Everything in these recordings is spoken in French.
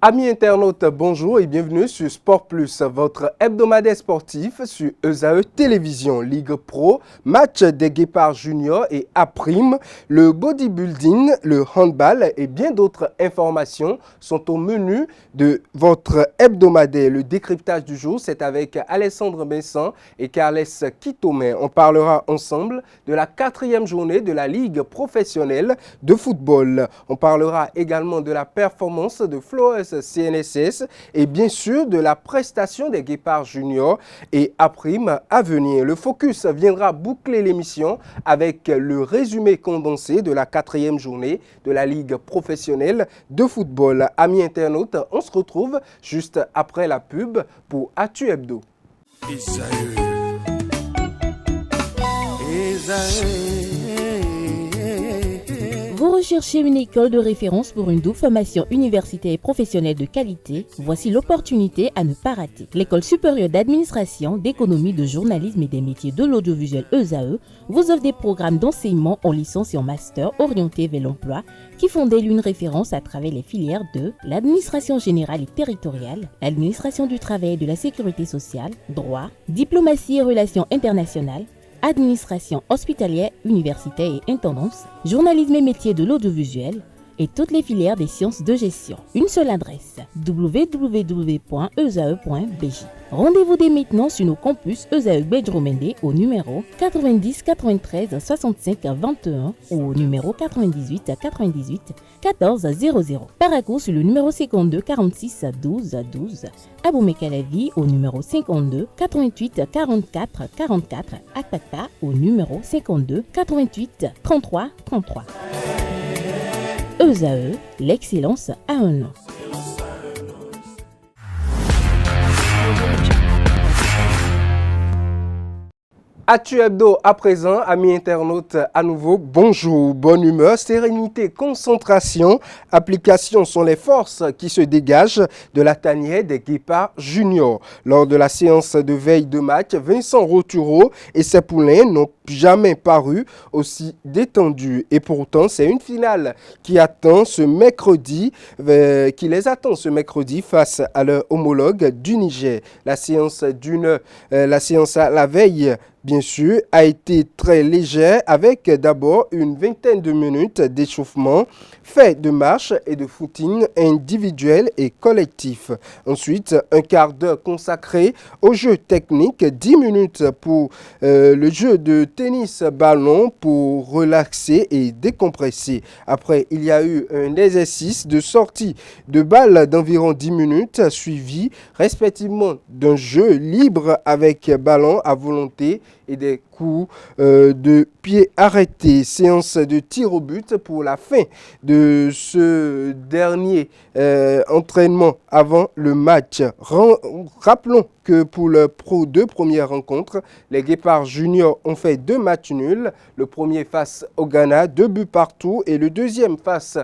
Amis internautes, bonjour et bienvenue sur Sport Plus, votre hebdomadaire sportif sur ESAE Télévision, Ligue Pro, match des Guépards Juniors et A', le bodybuilding, le handball et bien d'autres informations sont au menu de votre hebdomadaire. Le décryptage du jour, c'est avec Alessandre Vincent et Carles Quitomen. On parlera ensemble de la 4e journée de la Ligue professionnelle de football. On parlera également de la performance de Flores CNSS et bien sûr de la prestation des Guépards Juniors et A' à venir. Le focus viendra boucler l'émission avec le résumé condensé de la 4e journée de la Ligue professionnelle de football. Amis internautes, on se retrouve juste après la pub pour Actu Hebdo. Vous recherchez une école de référence pour une double formation universitaire et professionnelle de qualité? Voici l'opportunité à ne pas rater. L'École supérieure d'administration, d'économie, de journalisme et des métiers de l'audiovisuel ESAE vous offre des programmes d'enseignement en licence et en master orientés vers l'emploi qui font d'elle une référence à travers les filières de l'administration générale et territoriale, l'administration du travail et de la sécurité sociale, droit, diplomatie et relations internationales, administration hospitalière, universitaire et intendance, journalisme et métiers de l'audiovisuel et toutes les filières des sciences de gestion. Une seule adresse, www.esae.bj. Rendez-vous dès maintenant sur nos campus ESAE Bedromende au numéro 90 93 65 21 ou au numéro 98 98 14 00. Paracourt sur le numéro 52 46 12 12. Aboumé-Calavi au numéro 52 88 44 44. Akpaka au numéro 52 88 33 33. ESAE, l'excellence à un nom. Actu Hebdo à présent, amis internautes, à nouveau, bonjour, bonne humeur, sérénité, concentration, application sont les forces qui se dégagent de la tanière des Guépards Juniors. Lors de la séance de veille de match, Vincent Roturo et ses poulains n'ont jamais paru aussi détendus. Et pourtant, c'est une finale qui les attend ce mercredi face à leur homologue du Niger. La séance à la veille, bien sûr, a été très légère avec d'abord une vingtaine de minutes d'échauffement, fait de marche et de footing individuel et collectif. Ensuite, un quart d'heure consacré au jeu technique, 10 minutes pour le jeu de tennis-ballon pour relaxer et décompresser. Après, il y a eu un exercice de sortie de balle d'environ 10 minutes, suivi respectivement d'un jeu libre avec ballon à volonté et des coups de pied arrêtés. Séance de tir au but pour la fin de ce dernier entraînement avant le match. Rappelons que pour leurs deux premières rencontres, les Guépards Juniors ont fait 2 matchs nuls. Le premier face au Ghana, 2 buts partout, et le deuxième face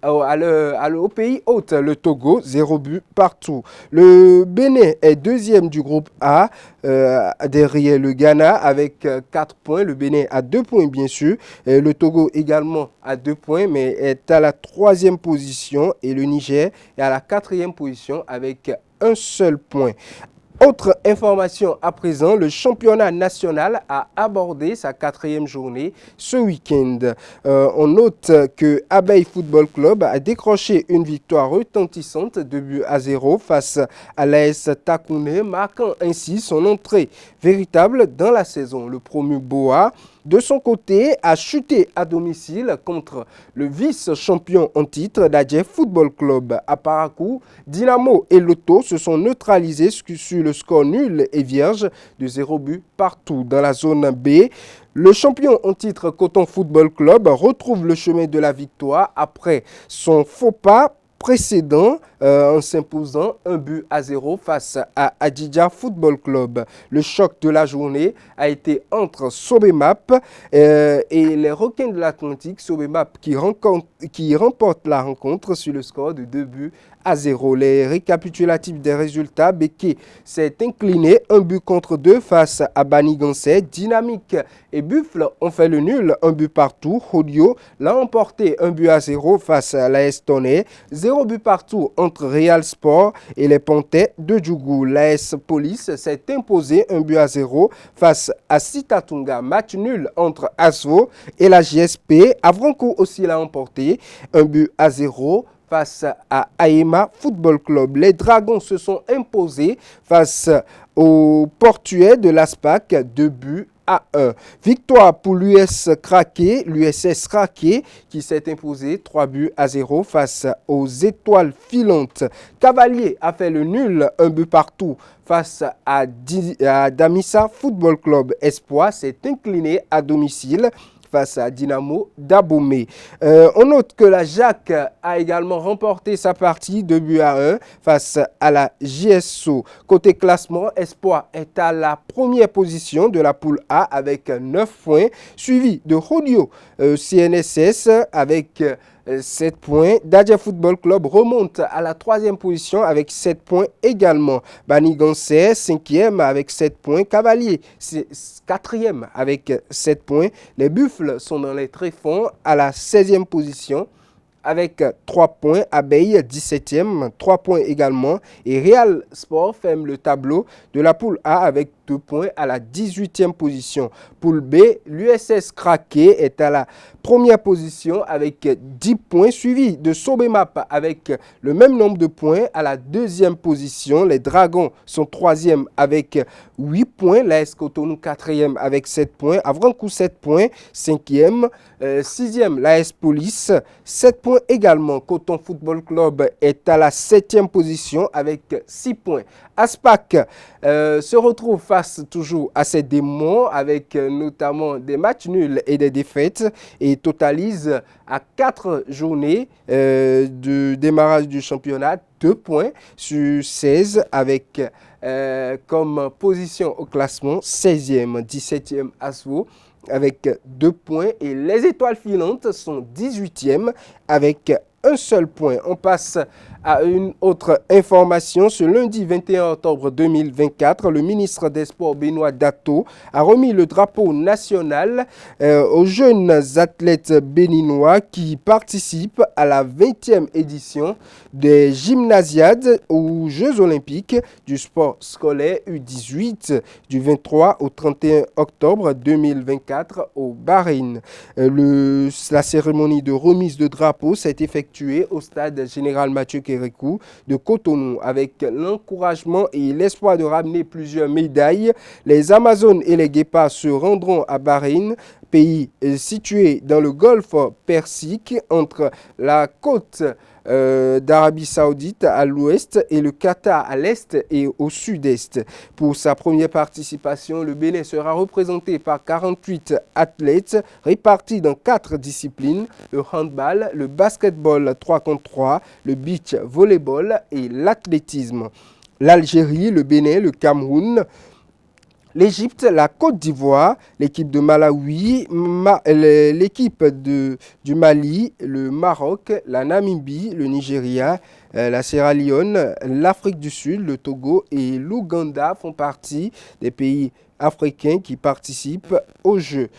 au pays hôte, le Togo, 0 but partout. Le Bénin est deuxième du groupe A, derrière le Ghana avec 4 points. Le Bénin a 2 points bien sûr. Le Togo également a 2 points, mais est à la 3e position. Et le Niger est à la 4e position avec un seul point. Autre information à présent, le championnat national a abordé sa 4e journée ce week-end. On note que Abeille Football Club a décroché une victoire retentissante, 2-0 face à l'AS Takouné, marquant ainsi son entrée véritable dans la saison. Le promu Boa, de son côté, a chuté à domicile contre le vice-champion en titre d'Adjef Football Club. À Parakou, Dynamo et Lotto se sont neutralisés sur le score nul et vierge de 0 but partout. Dans la zone B, le champion en titre Coton Football Club retrouve le chemin de la victoire après son faux pas précédent en s'imposant 1-0 face à Adidja Football Club. Le choc de la journée a été entre Sobemap et les Requins de l'Atlantique. Sobemap qui remporte la rencontre sur le score de 2-0. Les récapitulatifs des résultats, Beke s'est incliné 1-2 face à Banigansé. Dynamique et Buffle ont fait le nul, 1 but partout. Hodio l'a emporté 1-0 face à la Estonais. 0 0 but partout entre Real Sport et les Pontais de Djougou. L'AS Police s'est imposé 1 but à 0 face à Sitatunga. Match nul entre ASVO et la JSP. Avrancourt aussi l'a emporté 1 but à 0 face à Aema Football Club. Les Dragons se sont imposés face au Portuais de l'ASPAC 2 buts à 1. Victoire pour l'USS Craqué qui s'est imposé 3 buts à 0 face aux Étoiles Filantes. Cavalier a fait le nul, 1 but partout face à Damissa Football Club. Espoir s'est incliné à domicile face à Dynamo d'Abomey. On note que la Jacques a également remporté sa partie 2 buts à 1 face à la JSO. Côté classement, Espoir est à la première position de la poule A avec 9 points, suivi de Rodio CNSS avec 7 points. Dadja Football Club remonte à la 3e position avec 7 points également. Banigansé, 5e avec 7 points. Cavalier, 4e avec 7 points. Les Buffles sont dans les tréfonds à la 16e position avec 3 points. Abeille, 17e, 3 points également. Et Real Sport ferme le tableau de la poule A avec 2 points à la 18e position. Poule B, l'USS Craqué est à la première position avec 10 points, suivi de Sobemap avec le même nombre de points à la 2e position. Les Dragons sont 3e avec 8 points. L'AS Cotonou 4e avec 7 points. Avrancourt 7 points, 5e. 6e, l'AS Police, 7 points également. Coton Football Club est à la 7e position avec 6 points. Aspac se retrouve face toujours à ses démons avec notamment des matchs nuls et des défaites et totalise à 4 journées de démarrage du championnat 2 points sur 16 avec comme position au classement 16e, 17e ASVO avec 2 points et les Étoiles Filantes sont 18e avec un seul point. On passe à une autre information. Ce lundi 21 octobre 2024, le ministre des Sports Benoît Dato a remis le drapeau national aux jeunes athlètes béninois qui participent à la 20e édition des gymnasiades aux Jeux Olympiques du sport scolaire U18 du 23 au 31 octobre 2024 au Bahreïn. La cérémonie de remise de drapeau s'est effectuée au stade général Mathieu Kérékou de Cotonou avec l'encouragement et l'espoir de ramener plusieurs médailles. Les Amazones et les Guépards se rendront à Bahreïn, pays situé dans le golfe Persique entre la côte d'Arabie Saoudite à l'ouest et le Qatar à l'est et au sud-est. Pour sa première participation, le Bénin sera représenté par 48 athlètes répartis dans 4 disciplines, le handball, le basketball 3 contre 3, le beach volleyball et l'athlétisme. L'Algérie, le Bénin, le Cameroun, l'Égypte, la Côte d'Ivoire, l'équipe de Malawi, l'équipe du Mali, le Maroc, la Namibie, le Nigeria, la Sierra Leone, l'Afrique du Sud, le Togo et l'Ouganda font partie des pays africains qui participent aux Jeux.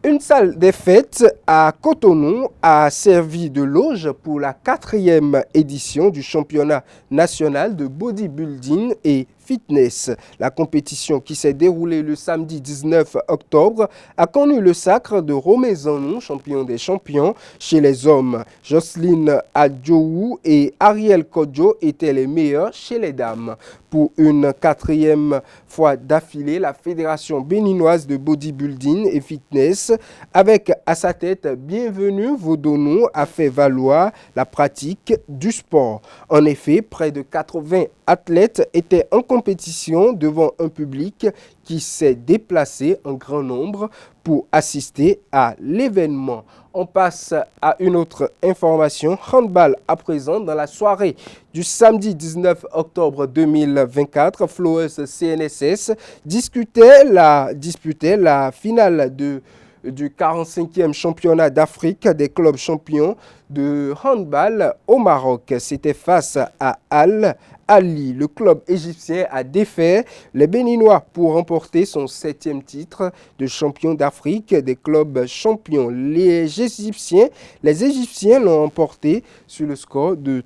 Une salle des fêtes à Cotonou a servi de loge pour la 4e édition du championnat national de bodybuilding et fitness. La compétition qui s'est déroulée le samedi 19 octobre a connu le sacre de Romé Zanou, champion des champions chez les hommes. Jocelyne Adjoou et Ariel Kodjo étaient les meilleurs chez les dames. Pour une 4e fois d'affilée, la Fédération béninoise de bodybuilding et fitness, avec à sa tête Bienvenue Vodonou, a fait valoir la pratique du sport. En effet, près de 80 athlètes étaient en compétition devant un public qui s'est déplacé en grand nombre pour assister à l'événement. On passe à une autre information. Handball à présent, dans la soirée du samedi 19 octobre 2024, Flowers CNSS disputait la finale de du 45e championnat d'Afrique des clubs champions de handball au Maroc. C'était face à Al-Ali. Le club égyptien a défait les Béninois pour remporter son 7e titre de champion d'Afrique des clubs champions. Les Égyptiens l'ont emporté sur le score de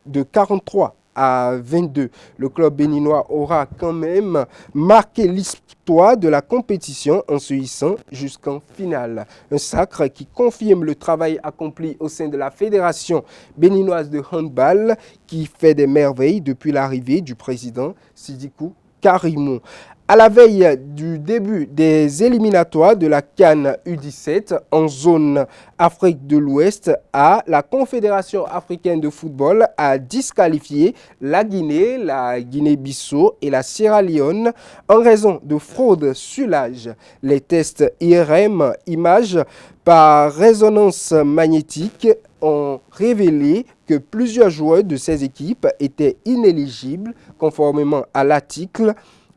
43-22. Le club béninois aura quand même marqué l'histoire de la compétition en se hissant jusqu'en finale. Un sacre qui confirme le travail accompli au sein de la Fédération béninoise de handball qui fait des merveilles depuis l'arrivée du président Sidikou Karimou. À la veille du début des éliminatoires de la CAN U17 en zone Afrique de l'Ouest, la Confédération africaine de football a disqualifié la Guinée-Bissau et la Sierra Leone en raison de fraude sur l'âge. Les tests IRM, images par résonance magnétique, ont révélé que plusieurs joueurs de ces équipes étaient inéligibles conformément à l'article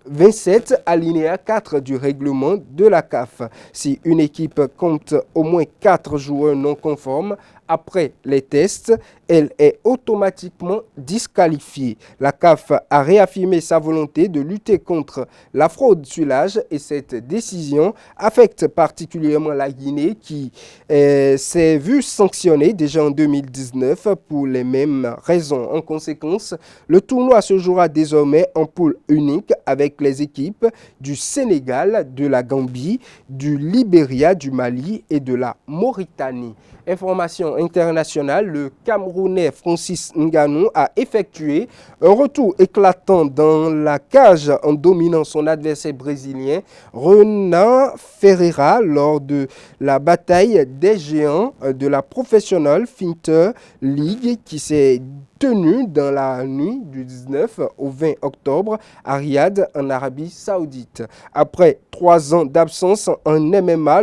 27 alinéa 4 du règlement de la CAF. Si une équipe compte au moins 4 joueurs non conformes après les tests, elle est automatiquement disqualifiée. La CAF a réaffirmé sa volonté de lutter contre la fraude sur l'âge et cette décision affecte particulièrement la Guinée qui s'est vue sanctionnée déjà en 2019 pour les mêmes raisons. En conséquence, le tournoi se jouera désormais en poule unique avec les équipes du Sénégal, de la Gambie, du Libéria, du Mali et de la Mauritanie. Information internationale, le Camerounais Francis Ngannou a effectué un retour éclatant dans la cage en dominant son adversaire brésilien Renan Ferreira lors de la bataille des géants de la Professional Fighter League qui s'est tenue dans la nuit du 19 au 20 octobre à Riyad en Arabie Saoudite. Après 3 ans d'absence en MMA,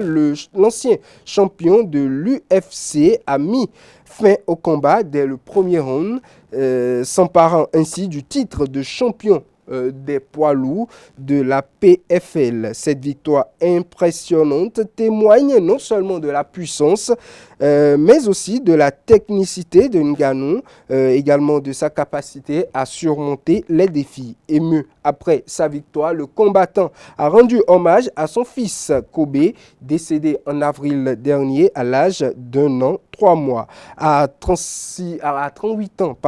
l'ancien champion de l'UFC a mis fin au combat dès le premier round, s'emparant ainsi du titre de champion des poids lourds de la PFL. Cette victoire impressionnante témoigne non seulement de la puissance, mais aussi de la technicité de Ngannou, également de sa capacité à surmonter les défis. Ému après sa victoire, le combattant a rendu hommage à son fils Kobe, décédé en avril dernier à l'âge d'1 an, 3 mois. À 38 ans,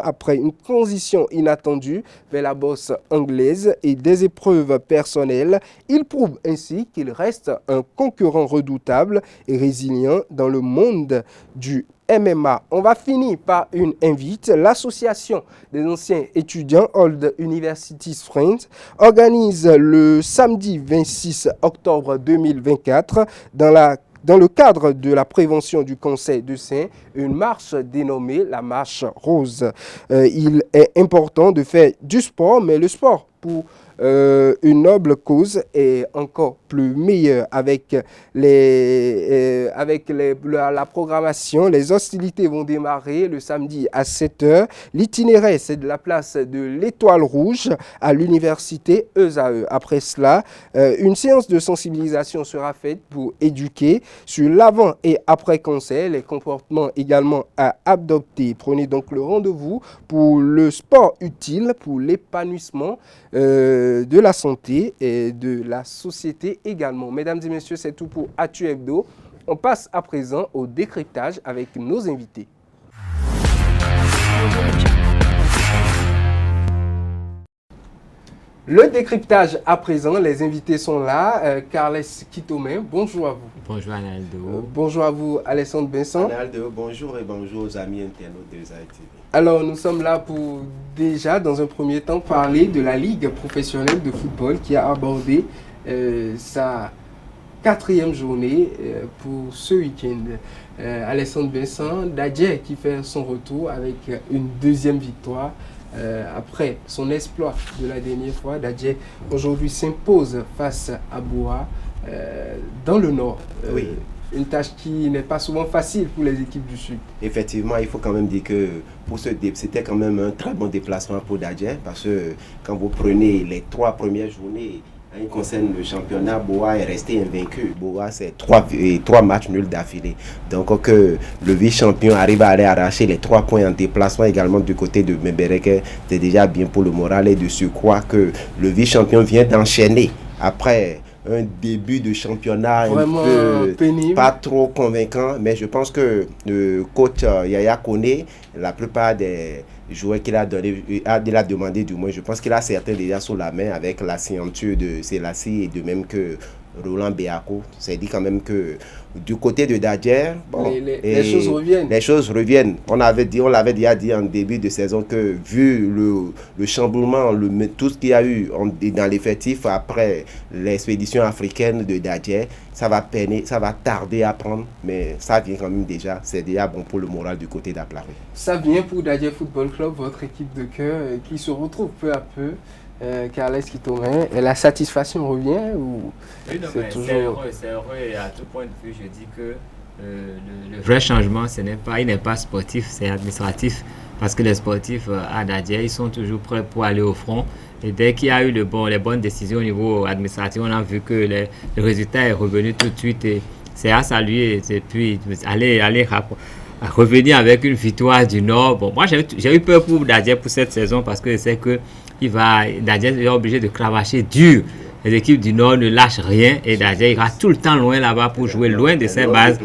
après une transition inattendue vers la boxe anglaise et des épreuves personnelles, il prouve ainsi qu'il reste un concurrent redoutable et résilient dans le monde du MMA. On va finir par une invite. L'association des anciens étudiants Old Universities Friends organise le samedi 26 octobre 2024 dans le cadre de la prévention du cancer du sein, une marche dénommée la marche rose. Il est important de faire du sport, mais le sport pour une noble cause est encore plus meilleur avec la programmation. Les hostilités vont démarrer le samedi à 7h. L'itinéraire, c'est de la place de l'Étoile Rouge à l'université ESAE. Après cela, une séance de sensibilisation sera faite pour éduquer sur l'avant et après cancer, les comportements également à adopter. Prenez donc le rendez-vous pour le sport utile, pour l'épanouissement de la santé et de la société également. Mesdames et messieurs, c'est tout pour Actu Hebdo. On passe à présent au décryptage avec nos invités. Le décryptage à présent, les invités sont là. Carles Kitomen, bonjour à vous. Bonjour Analdo. Bonjour à vous Alessandre Vincent. Analdo, bonjour et bonjour aux amis internautes de Zaï TV. Alors nous sommes là pour déjà dans un premier temps parler de la Ligue professionnelle de football qui a abordé sa 4e journée pour ce week-end. Alessandre Vincent, Dadje qui fait son retour avec une 2e victoire. Après son exploit de la dernière fois, Dadje aujourd'hui s'impose face à Boa dans le Nord. Oui. Une tâche qui n'est pas souvent facile pour les équipes du Sud. Effectivement, il faut quand même dire que c'était quand même un très bon déplacement pour Dadje parce que quand vous prenez les 3 premières journées, En ce qui concerne le championnat, Boa est resté invaincu. Boa, c'est trois matchs nuls d'affilée. Donc, que le vice-champion arrive à aller arracher les 3 points en déplacement également du côté de Mebereke, c'est déjà bien pour le moral. Et de surcroît que le vice-champion vient d'enchaîner après un début de championnat vraiment un peu pénible, pas trop convaincant. Mais je pense que le coach Yaya Kone, la plupart des joueurs qu'il a donné, il a demandé du moins, je pense qu'il a certains déjà sous la main avec la signature de Selassie et de même que Roland Beako. C'est dit quand même que du côté de Dadjer, bon, les choses reviennent. Les choses reviennent. On l'avait déjà dit en début de saison que vu le chamboulement, tout ce qu'il y a eu dans l'effectif après l'expédition africaine de Dadjer, ça va peiner, ça va tarder à prendre, mais ça vient quand même déjà. C'est déjà bon pour le moral du côté d'Aplaroui. Ça vient pour Dadjer Football Club, votre équipe de cœur, qui se retrouve peu à peu. Carles Kitorin, et la satisfaction revient ou oui, non, c'est toujours... c'est heureux et à tout point de vue, je dis que le vrai changement, il n'est pas sportif, c'est administratif. Parce que les sportifs à Dadjer, ils sont toujours prêts pour aller au front. Et dès qu'il y a eu les bonnes décisions au niveau administratif, on a vu que le résultat est revenu tout de suite. Et c'est à saluer. Et puis, aller revenir avec une victoire du Nord. Bon, moi, j'ai eu peur pour Dadjer pour cette saison parce que je sais que Dadjer est obligé de cravacher dur. Les équipes du Nord ne lâchent rien et Dadjer ira tout le temps loin là-bas pour jouer loin de ses bases.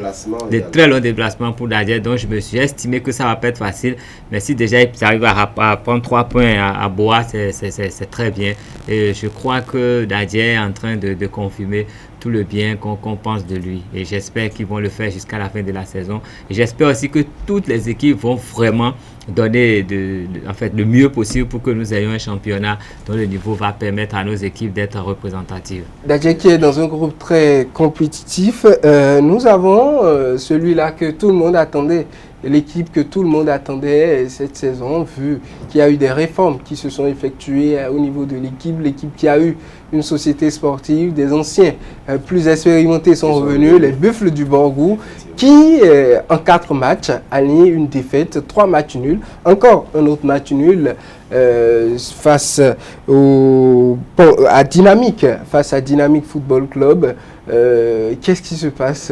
Des très longs déplacements pour Dadjer. Donc, je me suis estimé que ça va pas être facile. Mais si déjà ils arrivent à prendre 3 points à Boa, c'est très bien. Et je crois que Dadjer est en train de confirmer tout le bien qu'on pense de lui. Et j'espère qu'ils vont le faire jusqu'à la fin de la saison. Et j'espère aussi que toutes les équipes vont vraiment donner le mieux possible pour que nous ayons un championnat dont le niveau va permettre à nos équipes d'être représentatives. Dadjer qui est dans un groupe très compétitif, nous avons celui-là que tout le monde attendait, l'équipe que tout le monde attendait cette saison, vu qu'il y a eu des réformes qui se sont effectuées au niveau de l'équipe qui a eu une société sportive, des anciens plus expérimentés sont revenus, les Buffles du Borgou, qui en 4 matchs alignent une défaite, 3 matchs nuls, encore un autre match nul face à Dynamique Football Club. Qu'est-ce qui se passe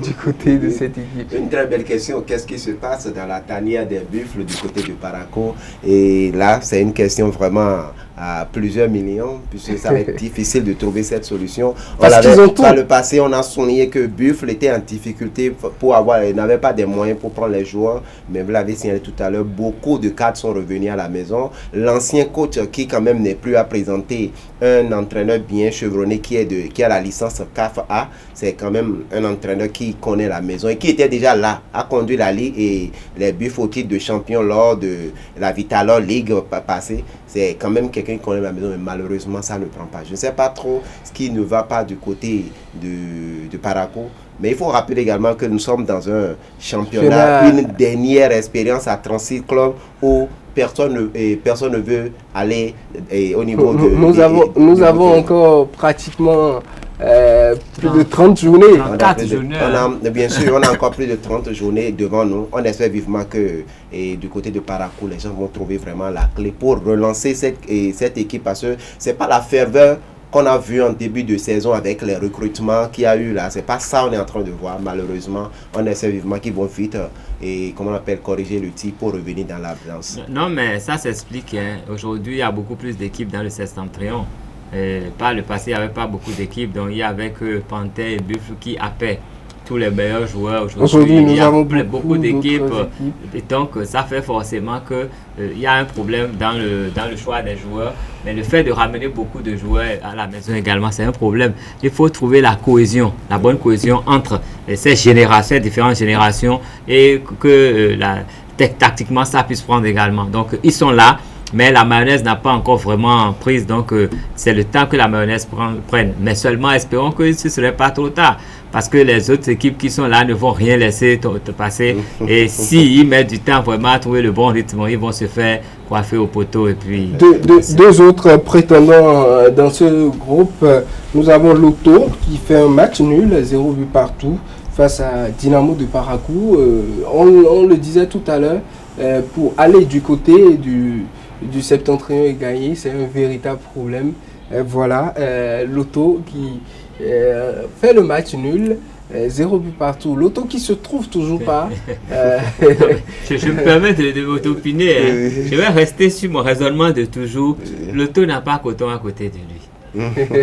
du côté de cette équipe? Une très belle question. Qu'est-ce qui se passe dans la tanière des Buffles du côté de Paraco? Et là, c'est une question vraiment à plusieurs millions, puisque ça va être difficile de trouver cette solution. Dans le passé, on a souligné que Buffle était en difficulté il n'avait pas des moyens pour prendre les joueurs, mais vous l'avez signalé tout à l'heure, beaucoup de cadres sont revenus à la maison. L'ancien coach qui quand même n'est plus à présenter, un entraîneur bien chevronné qui a la licence CAF-A, c'est quand même un entraîneur qui connaît la maison et qui était déjà là, a conduit la Ligue et les Buffles au titre de champion lors de la Vitalor League passée. C'est quand même quelqu'un qui connaît la maison, mais malheureusement, ça ne prend pas. Je ne sais pas trop ce qui ne va pas du côté de Paraco. Mais il faut rappeler également que nous sommes dans un championnat, une dernière expérience à 36 clubs où personne ne veut aller au niveau de... Nous avons encore pratiquement plus de 30 journées. Bien sûr, on a encore plus de 30 journées devant nous. On espère vivement que du côté de Paraco, les gens vont trouver vraiment la clé pour relancer cette équipe parce que ce n'est pas la ferveur qu'on a vu en début de saison avec les recrutements qu'il y a eu là. C'est pas ça qu'on est en train de voir, malheureusement. On essaie vivement qu'ils vont vite corriger le tir pour revenir dans l'ambiance. Non, mais ça s'explique. Hein. Aujourd'hui, il y a beaucoup plus d'équipes dans le septentrion. Par le passé, il n'y avait pas beaucoup d'équipes. Donc, il y avait que Panthère et Buffle qui appellent tous les meilleurs joueurs. Aujourd'hui, nous avons beaucoup d'équipes. Et donc, ça fait forcément qu'il y a un problème dans le choix des joueurs. Mais le fait de ramener beaucoup de joueurs à la maison également, c'est un problème. Il faut trouver la cohésion, la bonne cohésion entre ces différentes générations et que tactiquement, ça puisse prendre également. Donc, ils sont là. Mais la mayonnaise n'a pas encore vraiment prise, donc c'est le temps que la mayonnaise prenne. Mais seulement espérons que ce ne serait pas trop tard, parce que les autres équipes qui sont là ne vont rien laisser te passer. Et s'ils mettent du temps vraiment à trouver le bon rythme, ils vont se faire coiffer au poteau. Et puis deux autres prétendants dans ce groupe, nous avons Lotto qui fait un match nul, 0 but partout, face à Dynamo de Parakou. On le disait tout à l'heure, pour aller du côté du septentrion et gagner, c'est un véritable problème. Voilà, Lotto qui fait le match nul. 0 but partout. Lotto qui se trouve toujours pas. Je me permets de m'opiner. Je vais rester sur mon raisonnement de toujours. Lotto n'a pas Coton à côté de lui.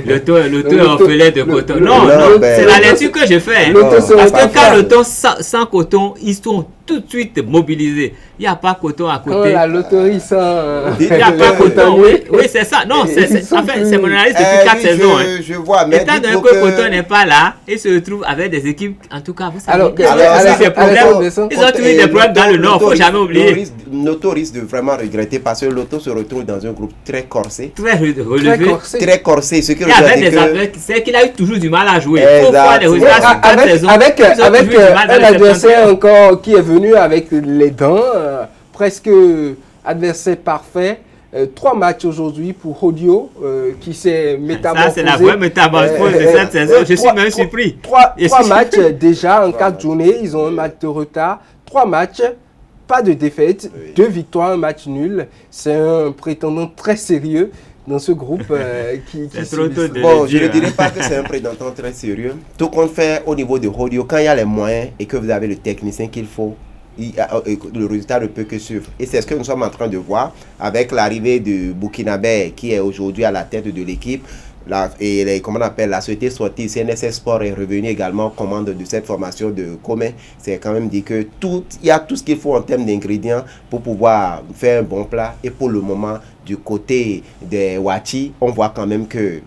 L'auto est orphelin de Coton. Non, c'est la lecture que je fais. Parce que quand Lotto sans Coton, ils sont tout de suite mobilisés. Il n'y a pas Coton à côté. La loterie sans... Il n'y a pas Coton, oui, c'est ça. Non, en fait, c'est mon analyse depuis 4 saisons. Je vois, mais étant donné que Coton n'est pas là, ils se retrouvent avec des équipes, en tout cas, vous savez, alors, ils ont toujours des problèmes dans le Nord, il ne faut jamais oublier. Lotto risque de vraiment regretter parce que Lotto se retrouve dans un groupe très corsé. Très relevé. Très corsé. Ce qui il y avait des adversaires, c'est qu'il a eu toujours du mal à jouer. Avec un adversaire encore qui est venu avec les dents, presque adversaire parfait. 3 matchs aujourd'hui pour Odio qui s'est métamorphosé. Ça, c'est la vraie métamorphose de cette saison. Je suis même surpris. 3 matchs déjà en 4 journées. Ils ont un match de retard. 3 matchs, pas de défaite, 2 victoires, un match nul. C'est un prétendant très sérieux dans ce groupe qui bon, je ne dirais pas que c'est un prétendant très sérieux. Tout compte fait au niveau de Odio, quand il y a les moyens et que vous avez le technicien qu'il faut, le résultat ne peut que suivre. Et c'est ce que nous sommes en train de voir avec l'arrivée de Burkinabé qui est aujourd'hui à la tête de l'équipe. La société sportive CNSS Sport est revenue également aux commandes de cette formation de Comé. C'est quand même dit que il y a tout ce qu'il faut en termes d'ingrédients pour pouvoir faire un bon plat. Et pour le moment, du côté des Wachi, on voit quand même que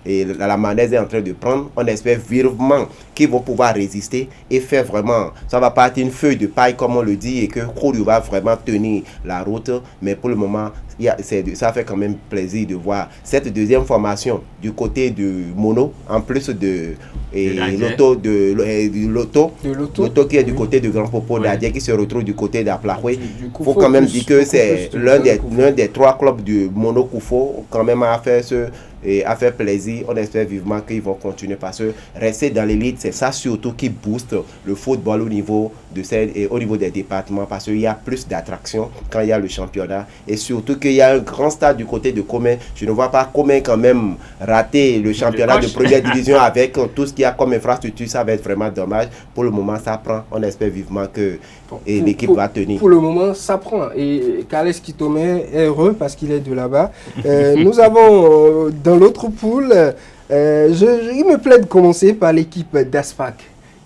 la Manaise est en train de prendre. On espère vivement qu'ils vont pouvoir résister et faire vraiment, ça va pas être une feuille de paille comme on le dit et que Kourou va vraiment tenir la route. Mais pour le moment, ça fait quand même plaisir de voir cette deuxième formation du côté du Mono, en plus de Lotto qui est du côté de Grand Popo d'Adier qui se retrouve du côté d'Aplahoué. Il faut quand même dire que c'est l'un des 3 clubs du Mono Koufo quand même a fait plaisir. On espère vivement qu'ils vont continuer parce que rester dans l'élite, c'est ça surtout qui booste le football au niveau des départements parce qu'il y a plus d'attractions quand il y a le championnat et surtout qu'il y a un grand stade du côté de Comé. Je ne vois pas Comé quand même rater le championnat de première division avec tout ce qu'il y a comme infrastructure. Ça va être vraiment dommage. Pour le moment, ça prend. On espère vivement que l'équipe va tenir. Pour le moment, ça prend. Et Carles Kitomé est heureux parce qu'il est de là-bas. Nous avons dans l'autre poule, il me plaît de commencer par l'équipe d'Aspac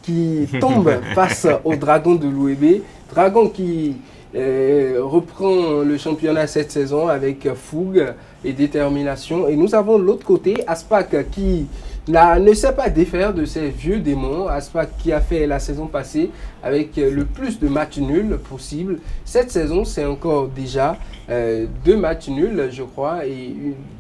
qui tombe face au Dragon de l'Ouébé. Dragon qui reprend le championnat cette saison avec fougue et détermination. Et nous avons de l'autre côté Aspac qui ne sait pas défaire de ses vieux démons. Aspac qui a fait la saison passée avec le plus de matchs nuls possible. Cette saison, c'est encore déjà 2 matchs nuls, je crois, et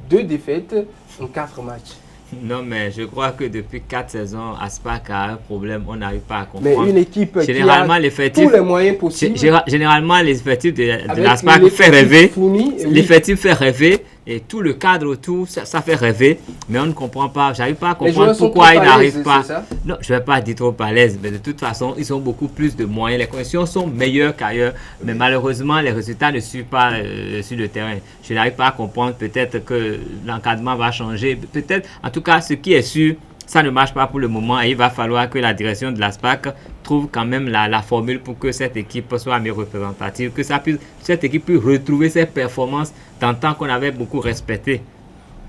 2 défaites en 4 matchs. Non, mais je crois que depuis 4 saisons, Aspac a un problème, on n'arrive pas à comprendre. Mais une équipe qui a tous les moyens possibles. Généralement, l'effectif de l'Aspac fait rêver. L'effectif fait rêver. Et tout le cadre autour, ça fait rêver, mais on ne comprend pas. J'arrive pas à comprendre pourquoi ils n'arrivent pas. Non, je ne vais pas dire trop à l'aise, mais de toute façon, ils ont beaucoup plus de moyens. Les conditions sont meilleures qu'ailleurs, mais malheureusement, les résultats ne suivent pas sur le terrain. Je n'arrive pas à comprendre. Peut-être que l'encadrement va changer. Peut-être, en tout cas, ce qui est sûr, ça ne marche pas pour le moment et il va falloir que la direction de l'ASPAC trouve quand même la formule pour que cette équipe soit mieux représentative, que cette équipe puisse retrouver ses performances dans le temps qu'on avait beaucoup respecté.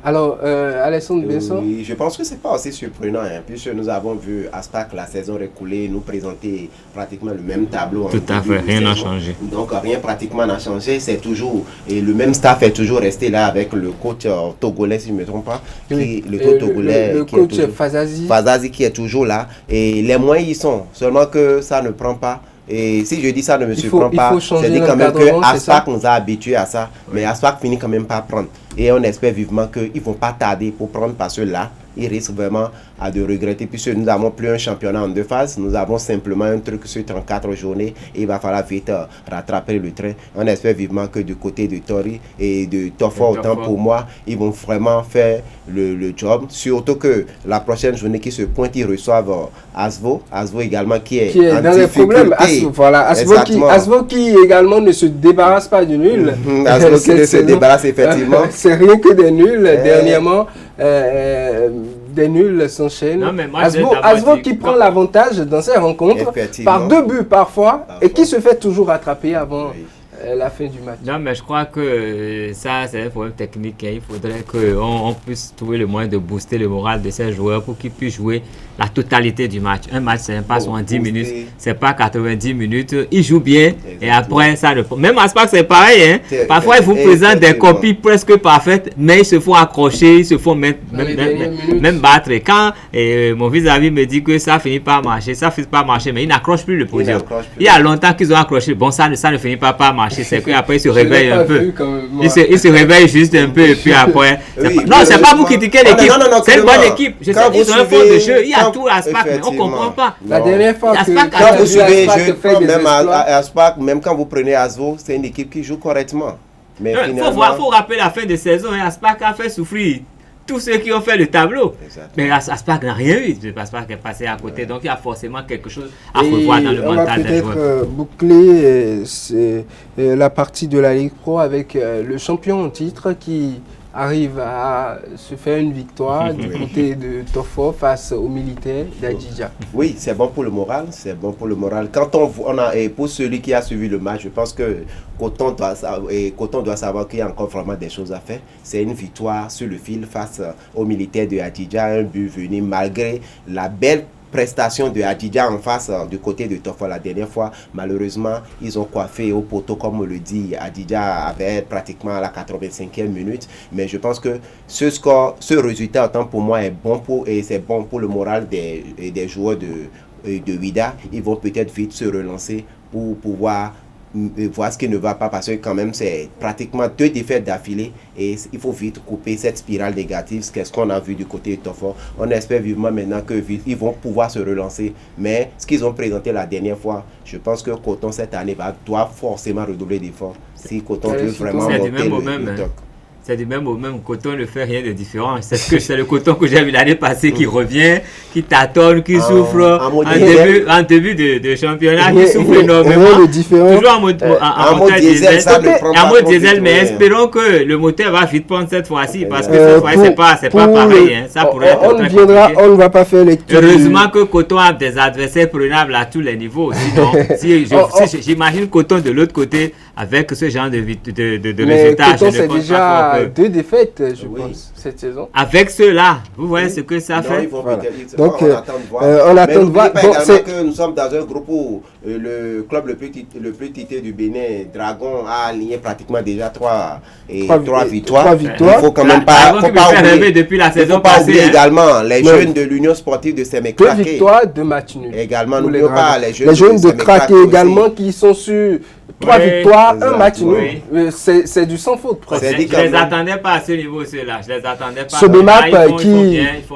Alors, Alessandre Besson? Oui, je pense que ce n'est pas aussi surprenant, puisque nous avons vu Aspac la saison écoulée nous présenter pratiquement le même tableau. Tout à fait, rien n'a changé. Donc, rien pratiquement n'a changé. C'est toujours, et le même staff est toujours resté là avec le coach togolais, si je ne me trompe pas. Le coach Fazazi. Fazazi qui est toujours là. Et les moyens y sont, seulement que ça ne prend pas. Et si je dis ça ne me surprend pas, c'est dit quand même que Aspac nous a habitués à ça, mais Aspac finit quand même par prendre. Et on espère vivement qu'ils ne vont pas tarder pour prendre parce que là, ils risquent vraiment de regretter puisque nous n'avons plus un championnat en 2 phases, nous avons simplement un truc sur 34 journées et il va falloir vite rattraper le train. On espère vivement que du côté de Tori et de Tofa, autant pour moi, ils vont vraiment faire le job. Surtout que la prochaine journée qui se pointe, ils reçoivent Asvo également qui est dans les problèmes. Asvo qui également ne se débarrasse pas du nul. Asvo qui ne se débarrasse effectivement. C'est rien que des nuls dernièrement. des nuls s'enchaînent. Non, mais moi, Asvo qui prend l'avantage dans ces rencontres par 2 buts parfois et qui se fait toujours rattraper avant la fin du match. Non, mais je crois que ça, c'est un problème technique. Il faudrait qu'on puisse trouver le moyen de booster le moral de ces joueurs pour qu'ils puissent jouer la totalité du match. Un match, ce n'est pas 70 minutes, c'est pas 90 minutes. Ils jouent bien et après, ça ne... Même Aspac, c'est pareil. Hein? Parfois, ils vous présentent des copies presque parfaites, mais ils se font accrocher, ils se font même battre. Et quand mon vis-à-vis me dit que ça finit par marcher, ça finit par marcher, mais ils n'accrochent plus le podium. Il y a longtemps qu'ils ont accroché. Bon, ça ne finit pas par marcher. C'est qu'après, ils se réveillent un peu. Ils se réveillent juste un peu et puis après... Non, c'est pas vous critiquer l'équipe. C'est une bonne équipe. Je sais qu'ils ont un fond de jeu. Il y a tout à Aspac, mais on ne comprend pas. La dernière fois quand vous suivez même à Aspac, même quand vous prenez Asvo, c'est une équipe qui joue correctement. Mais il faut rappeler la fin de saison. Aspac a fait souffrir tous ceux qui ont fait le tableau. Exactement. Mais Aspac n'a rien eu. Aspac est passé à côté. Donc il y a forcément quelque chose à revoir dans le mental des joueurs. On va peut-être boucler la partie de la Ligue Pro avec le champion en titre qui arrive à se faire une victoire du côté de Tofo face aux militaires d'Adjidja. Oui, c'est bon pour le moral, c'est bon pour le moral. Quand et pour celui qui a suivi le match, je pense que Coton doit savoir qu'il y a encore vraiment des choses à faire. C'est une victoire sur le fil face aux militaires de Adjidja, un but venu malgré la belle prestation de Adjidja en face du côté de Tofo la dernière fois. Malheureusement, ils ont coiffé au poteau, comme on le dit. Adjidja avait pratiquement à la 85e minute. Mais je pense que ce résultat, autant pour moi, est bon c'est bon pour le moral des joueurs de Wida. Ils vont peut-être vite se relancer pour pouvoir voir ce qui ne va pas, parce que quand même c'est pratiquement 2 défaites d'affilée et il faut vite couper cette spirale négative. Qu'est-ce qu'on a vu du côté de Tofo. On espère vivement maintenant qu'ils vont pouvoir se relancer, mais ce qu'ils ont présenté la dernière fois, je pense que Coton cette année doit forcément redoubler d'efforts si Coton veut vraiment monter le toc. C'est du même au même. Coton ne fait rien de différent. C'est le Coton que j'ai vu l'année passée qui revient, qui tâtonne, qui souffre en début de championnat, qui souffre énormément. Toujours en moteur diesel. En mode diesel, mais espérons que le moteur va vite prendre cette fois-ci, parce que cette fois c'est pas pareil. Hein. Ça pourrait être très compliqué. On ne va pas faire lecture. Heureusement que Coton a des adversaires prenables à tous les niveaux. Sinon, j'imagine Coton de l'autre côté avec ce genre de résultats. Coton, c'est déjà 2 défaites, je pense, cette saison. Avec ceux-là, vous voyez ce que ça fait. Donc, on attend de voir. Que nous sommes dans un groupe où le club le plus titré du Bénin, Dragon, a aligné pratiquement déjà 3 victoires. Il ne faut quand même pas oublier. Depuis la saison passée, également les jeunes de l'Union sportive de Sémécraqué. 2 victoires, 2 matchs nuls. Également, n'oublions pas les jeunes de Craqué également qui sont sur 3 victoires, 1 match nul. C'est du sans faute. Je ne les attendais pas à ce niveau, ceux-là. Je les attendais pas. Sobemap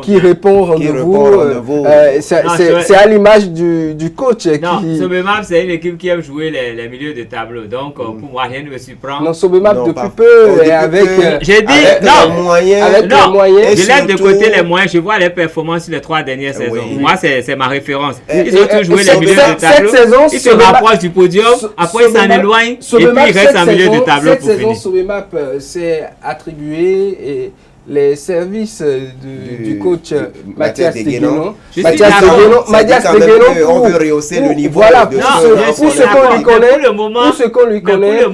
qui répond au rendez-vous. C'est à l'image du coach. Non, Sobemap, c'est une équipe qui aime jouer les milieux de tableau. Donc, pour moi, rien ne me surprend. Non, Sobemap, depuis peu, avec j'ai dit, les moyens. Je laisse de côté les moyens. Je vois les performances sur les 3 dernières saisons. Moi, c'est ma référence. Ils ont tous joué les milieux de tableau. Ils se rapprochent du podium. Après, ils s'en éloignent. Et puis, ils restent en milieu de tableau pour finir. Sobemap s'est attribué les services du coach Mathias Teguenon. Mathias Teguenon, on veut rehausser le niveau. Voilà, pour ce qu'on lui connaît.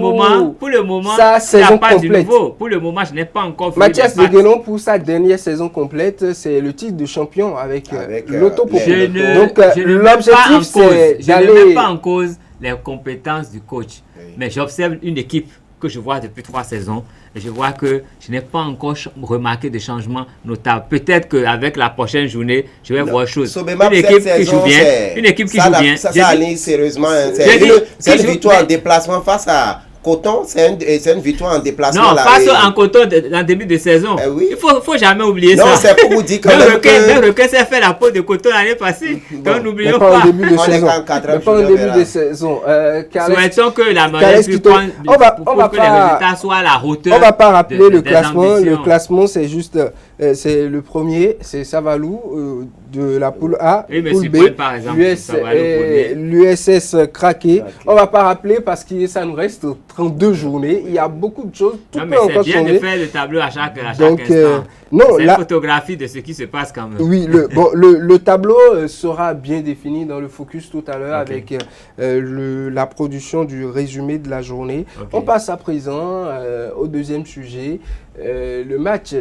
Pour le moment, sa saison complète. Pour le moment, je n'ai pas encore vu. Mathias Teguenon, pour sa dernière saison complète, c'est le titre de champion avec l'Autopo. Donc, l'objectif, c'est d'aller. Je ne mets pas en cause les compétences du coach, mais j'observe une équipe que je vois depuis 3 saisons. Et je vois que je n'ai pas encore remarqué de changement notable. Peut-être qu'avec la prochaine journée, je vais voir chose. Une équipe qui joue bien. Une équipe qui joue bien. Ça aligne sérieusement. C'est une victoire en déplacement face à Coton, c'est une victoire en déplacement. Non, face en Coton en début de saison. Oui. Il faut jamais oublier ça. Non, c'est pour vous dire quand même que... Le Requin s'est fait la peau de Coton l'année passée. Donc n'oublions pas. Pas en début de saison. Souhaitons que la manière puisse prendre pour que les résultats soient à la hauteur. On ne va pas rappeler le classement. Le classement, c'est juste... c'est le premier, c'est Savalou. de la poule A, Oui, mais poule si B, point, par exemple, ça va nous l'USS craqué. On va pas rappeler parce que ça nous reste 32 journées. Il y a beaucoup de choses. Tout non, peut mais encore c'est bien changer. de faire le tableau à chaque Donc, instant. non, c'est là, une photographie de ce qui se passe quand même. oui, le tableau sera bien défini dans le focus tout à l'heure avec la production du résumé de la journée. Okay. On passe à présent au deuxième sujet, le match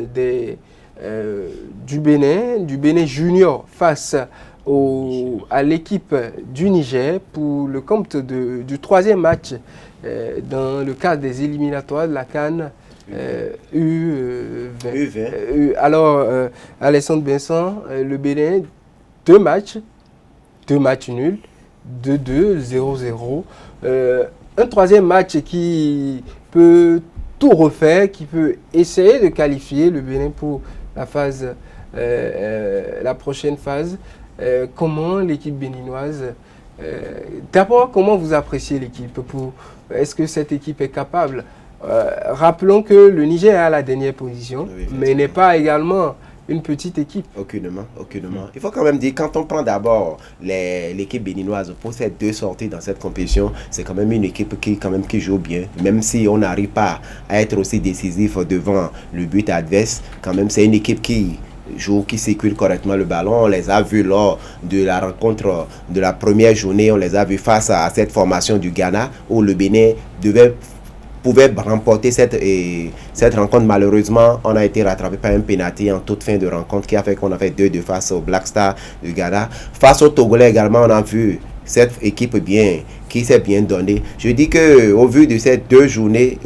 du Bénin Junior face à l'équipe du Niger pour le compte du troisième match dans le cadre des éliminatoires de la CAN U20. Alors, Alessandre Vincent, le Bénin, deux matchs nuls, 2-2, 0-0. Un troisième match qui peut tout refaire, qui peut essayer de qualifier le Bénin pour la prochaine phase. Comment l'équipe béninoise, d'abord, comment vous appréciez l'équipe? Est-ce que cette équipe est capable? Rappelons que le Niger est à la dernière position, mais n'est pas également une petite équipe. Aucunement. Il faut quand même dire, quand on prend d'abord l'équipe béninoise pour ces deux sorties dans cette compétition, c'est quand même une équipe qui joue bien. Même si on n'arrive pas à être aussi décisif devant le but adverse, quand même c'est une équipe qui circule correctement le ballon. On les a vus lors de la rencontre de la première journée, on les a vus face à cette formation du Ghana où le Bénin pouvait remporter cette rencontre. Malheureusement, on a été rattrapé par un pénalty en toute fin de rencontre qui a fait qu'on a fait 2-2 face au Black Star du Ghana. Face au Togolais également, on a vu cette équipe qui s'est bien donnée. Je dis que au vu de ces deux journées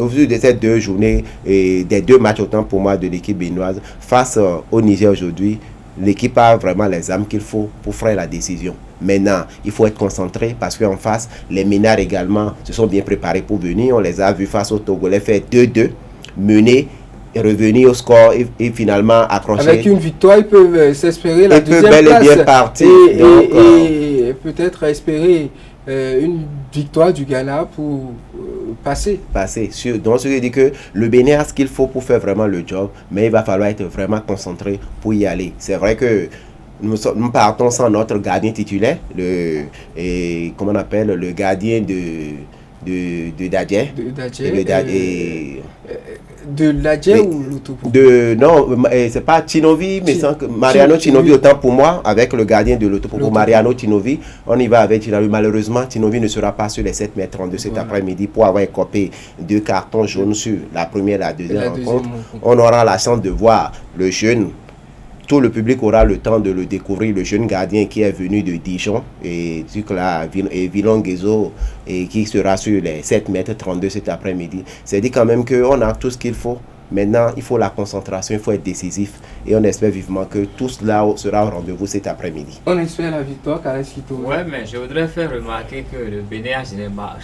et des deux matchs autant pour moi de l'équipe béninoise face au Niger aujourd'hui, l'équipe a vraiment les armes qu'il faut pour faire la décision. Maintenant, il faut être concentré parce qu'en face, les Ménards également se sont bien préparés pour venir. On les a vus face au Togolais faire 2-2, mener, revenir au score et finalement accrocher. Avec une victoire, ils peuvent s'espérer la deuxième place. Ils peuvent bel et bien partir. Et peut-être espérer une victoire du Ghana pour passer. Donc, ce qui dit que le Bénin a ce qu'il faut pour faire vraiment le job, mais il va falloir être vraiment concentré pour y aller. C'est vrai que nous partons sans notre gardien titulaire, le gardien de Dadje. De Dadje ou Lutopo? Non, c'est pas Tinovi, mais Mariano Tinovi, autant pour moi, avec le gardien de Lutopo, Mariano Tinovi. On y va avec Tinovi. Malheureusement, Tinovi ne sera pas sur les 7m32 cet après-midi pour avoir écopé 2 cartons jaunes sur la première et la deuxième rencontre. On aura la chance de voir le jeune. Tout le public aura le temps de le découvrir, le jeune gardien qui est venu de Dijon et Villon Guézo et qui sera sur les 7m32 cet après-midi. C'est dit quand même qu'on a tout ce qu'il faut. Maintenant, il faut la concentration, il faut être décisif et on espère vivement que tout cela sera au rendez-vous cet après-midi. On espère la victoire, Karaskito. Oui, mais je voudrais faire remarquer que le Bénin a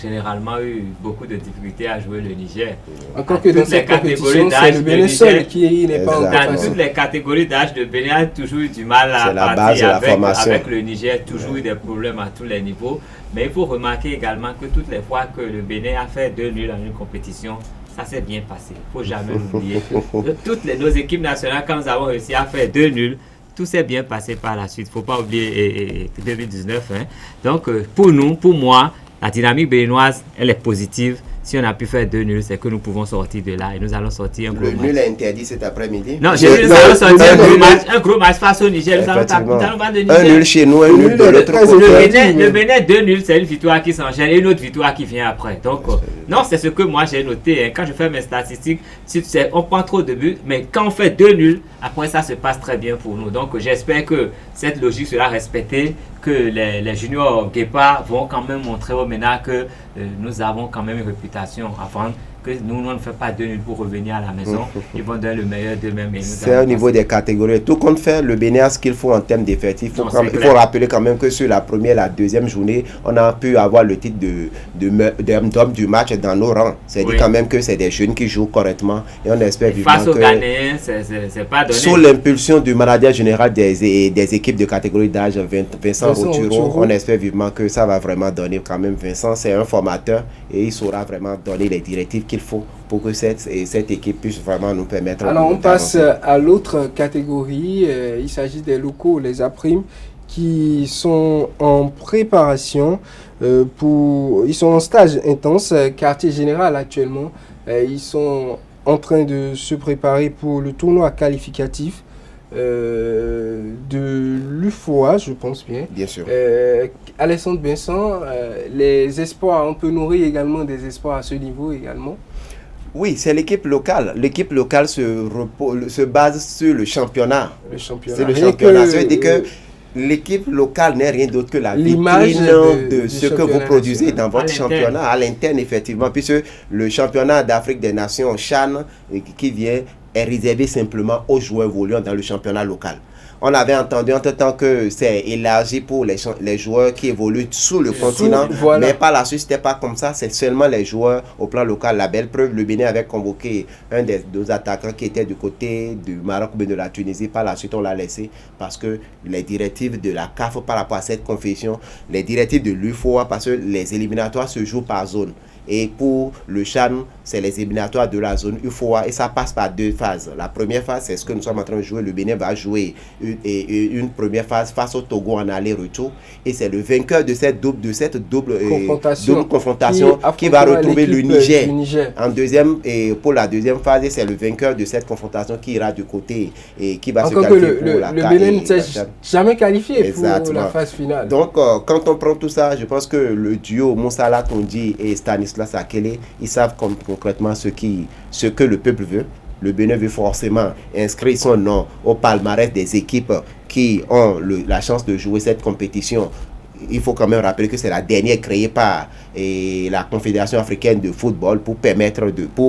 généralement eu beaucoup de difficultés à jouer le Niger. Encore que dans cette compétition, c'est le Bénin seul qui n'est pas encore dans toutes les catégories d'âge, le Bénin a toujours eu du mal à partir avec le Niger, toujours eu des problèmes à tous les niveaux. Mais il faut remarquer également que toutes les fois que le Bénin a fait 2 nuls dans une compétition, ça s'est bien passé. Il ne faut jamais l'oublier. Toutes nos équipes nationales, quand nous avons réussi à faire 2 nuls, tout s'est bien passé par la suite. Il ne faut pas oublier 2019. Hein. Donc, pour moi, la dynamique béninoise, elle est positive. Si on a pu faire 2 nuls, c'est que nous pouvons sortir de là et nous allons sortir un gros match. Le nul est interdit cet après-midi? Non, j'ai dit nous allons sortir un gros match face au Niger. Nous allons pas de Niger. Un nul chez nous, un nul de l'autre côté. Le Bénin, 2 nuls, c'est une victoire qui s'enchaîne et une autre victoire qui vient après. Donc, non, c'est ce que moi j'ai noté. Hein. Quand je fais mes statistiques, on prend trop de buts, mais quand on fait 2 nuls, après ça se passe très bien pour nous. Donc, j'espère que cette logique sera respectée, que les juniors Guépard vont quand même montrer aux Ménards que nous avons quand même une réputation à vendre, que nous on ne fait pas 2 nuls pour revenir à la maison. Ils vont donner le meilleur d'eux-mêmes. C'est au niveau des catégories. Tout compte fait, le Bénin a ce qu'il faut en termes d'effectifs. Il faut rappeler quand même que sur la première et la deuxième journée, on a pu avoir le titre d'homme du match dans nos rangs. C'est dit quand même que c'est des jeunes qui jouent correctement et on espère vivement face aux Ghanéens, c'est pas donné. Sous l'impulsion du manager général des équipes de catégorie d'âge, Vincent Routuro, on espère vivement que ça va vraiment donner quand même. Vincent, c'est un formateur et il saura vraiment donner les directives qu'il faut pour que cette équipe puisse vraiment nous permettre. Alors on passe à l'autre catégorie, il s'agit des locaux, les A-Primes, qui sont en préparation, ils sont en stage intense, quartier général actuellement, ils sont en train de se préparer pour le tournoi qualificatif de l'UFOA, je pense bien. Bien sûr. Alessandre Vincent, les espoirs, on peut nourrir également des espoirs à ce niveau également. Oui, c'est l'équipe locale. L'équipe locale se base sur le championnat. C'est le championnat. Ça veut dire que l'équipe locale n'est rien d'autre que la vitrine de ce que vous produisez dans votre championnat, à l'interne, effectivement, puisque le championnat d'Afrique des Nations, CHAN, qui vient, est réservé simplement aux joueurs évoluant dans le championnat local. On avait entendu entre-temps que c'est élargi pour les joueurs qui évoluent sous le continent, mais par la suite, ce n'était pas comme ça, c'est seulement les joueurs au plan local. La belle preuve, le Bénin avait convoqué un des deux attaquants qui était du côté du Maroc ou de la Tunisie. Par la suite, on l'a laissé parce que les directives de la CAF par rapport à cette compétition, les directives de l'UFOA, parce que les éliminatoires se jouent par zone. Et pour le CHAN, c'est les éliminatoires de la zone UFOA et ça passe par deux phases. La première phase, c'est ce que nous sommes en train de jouer. Le Bénin va jouer une première phase face au Togo en aller-retour. Et c'est le vainqueur de cette double confrontation qui va retrouver le Niger. En deuxième, et pour la deuxième phase, c'est le vainqueur de cette confrontation qui ira du côté et qui va se qualifier pour la le Bénin ne s'est jamais qualifié pour la phase finale. Donc, quand on prend tout ça, je pense que le duo Moussa Tondi et Stanislas Akele, ils savent concrètement ce que le peuple veut. Le Bénin veut forcément inscrire son nom au palmarès des équipes qui ont la chance de jouer cette compétition. Il faut quand même rappeler que c'est la dernière créée par la Confédération africaine de football pour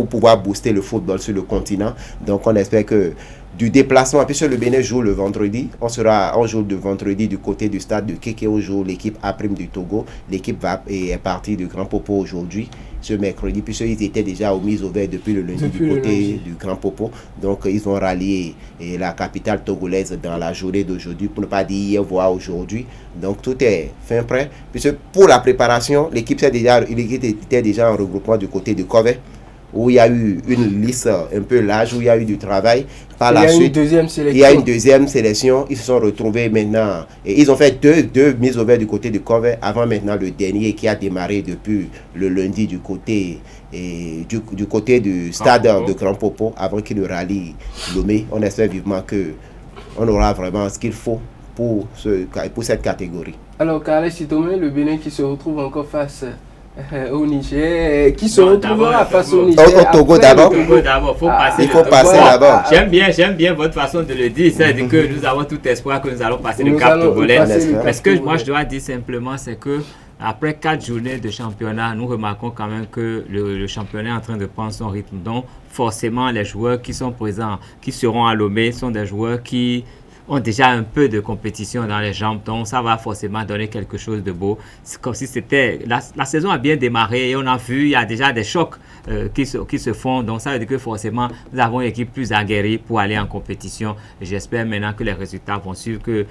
pouvoir booster le football sur le continent. Donc on espère que du déplacement, puisque le Bénin joue le vendredi, on joue le vendredi du côté du stade de Kéké, on joue l'équipe A-Prime du Togo. L'équipe est partie du Grand Popo aujourd'hui, ce mercredi, puisqu'ils étaient déjà mis au vert depuis le lundi du côté du Grand Popo. Donc ils ont rallié la capitale togolaise dans la journée d'aujourd'hui, pour ne pas dire hier, voire aujourd'hui. Donc tout est fin prêt, puisque pour la préparation, l'équipe était déjà en regroupement du côté de Kobe, où il y a eu une liste un peu large, où il y a eu du travail. Par la suite, il y a une deuxième sélection. Ils se sont retrouvés maintenant. Et ils ont fait deux mises au vert du côté de Cover, avant maintenant le dernier qui a démarré depuis le lundi du côté du stade de Grand Popo, avant qu'il ne rallie Lomé. On espère vivement qu'on aura vraiment ce qu'il faut pour cette catégorie. Alors, Carles Sitomé, le Bénin qui se retrouve encore face au Niger, qui se retrouvera face au Niger. Au Togo d'abord. Il faut passer d'abord. J'aime bien votre façon de le dire. C'est-à-dire que nous avons tout espoir que nous allons passer le cap togolais. Mais ce que moi je dois dire simplement, c'est que après 4 journées de championnat, nous remarquons quand même que le championnat est en train de prendre son rythme. Donc forcément, les joueurs qui sont présents, qui seront à Lomé, sont des joueurs qui ont déjà un peu de compétition dans les jambes, donc ça va forcément donner quelque chose de beau. C'est comme si c'était... La saison a bien démarré et on a vu, il y a déjà des chocs qui se font, donc ça veut dire que forcément, nous avons une équipe plus aguerrie pour aller en compétition. J'espère maintenant que les résultats vont suivre, que